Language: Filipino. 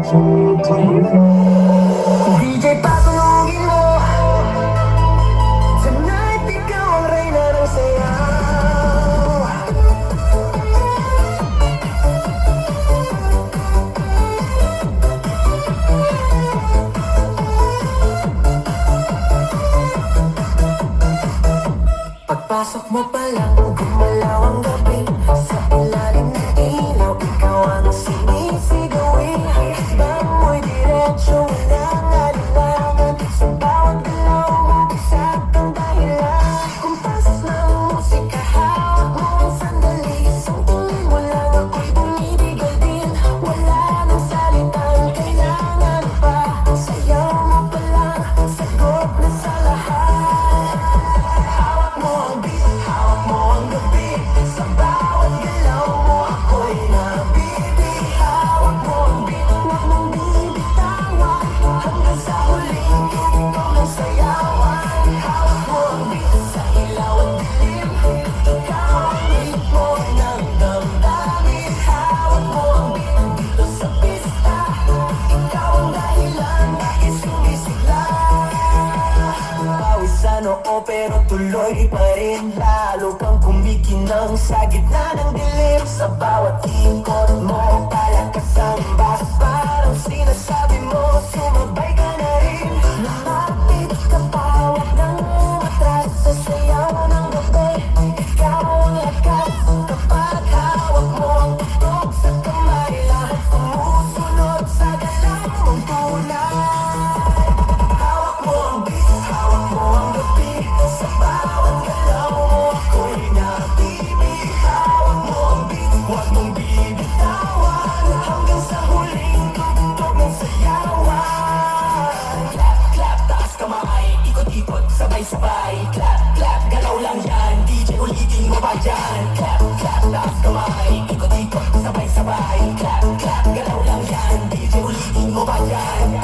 DJ patulungin mo, tonight ikaw ang reyna ng sayaw. Pagpasok mo pa lang, gumalaw ang gabi. Sa ilalim ng ilaw, ikaw ang sinisigawin. Bang mo'y diretsyo, walang alinlangan. Sa bawat galaw mo, isa kang dahilan. Kumpas ng musika, hawak mo ang sandali. Isang tingin mo lang, ako'y bumibigay din. Wala nang salitang kailangan pa. Sayaw mo pa lang, sagot na sa lahat. Hawak mo ang beat, hawak mo ang gabi. Sa bawat galaw mo, ako'y nabibi. Hawak mo ang beat, huwag mong bibitawan. Hanggang sa huling tugtog ng sayawan. Hawak mo ang beat, sa ilaw at dilim. Ikaw ang ritmo ng damdamin. Hawak mo ang beat, dito sa pista. Ikaw ang dahilan, bakit sumisigla. Pawisan oo pero tuloy pa rin. Lalo kang kumikinang sa gitna ng dilim. Sa bawat ikot mo, palakas ang bass. Parang sinasabi mo, sumabay ka na rin. Lumapit ka pa, huwag nang umatras. Sa sayaw ng gabi, ikaw ang lakas. Kapag hawak mo ang tutok sa kamay, lahat sumusunod sa galaw mong tunay. Hawak mo ang beat, hawak mo ang gabi. Sa bawat galaw mo, ako'y nabibi. Hawak mo ang beat, huwag mong bibitawan. Hanggang sa huling tugtog ng sayawan. Clap, clap, taas kamay, ikot-ikot, sabay-sabay. Clap, clap, galaw lang yan, DJ ulitin mo pa dyan. Clap, clap, taas kamay, ikot-ikot, sabay-sabay. Clap, clap, galaw lang yan, DJ ulitin mo pa dyan.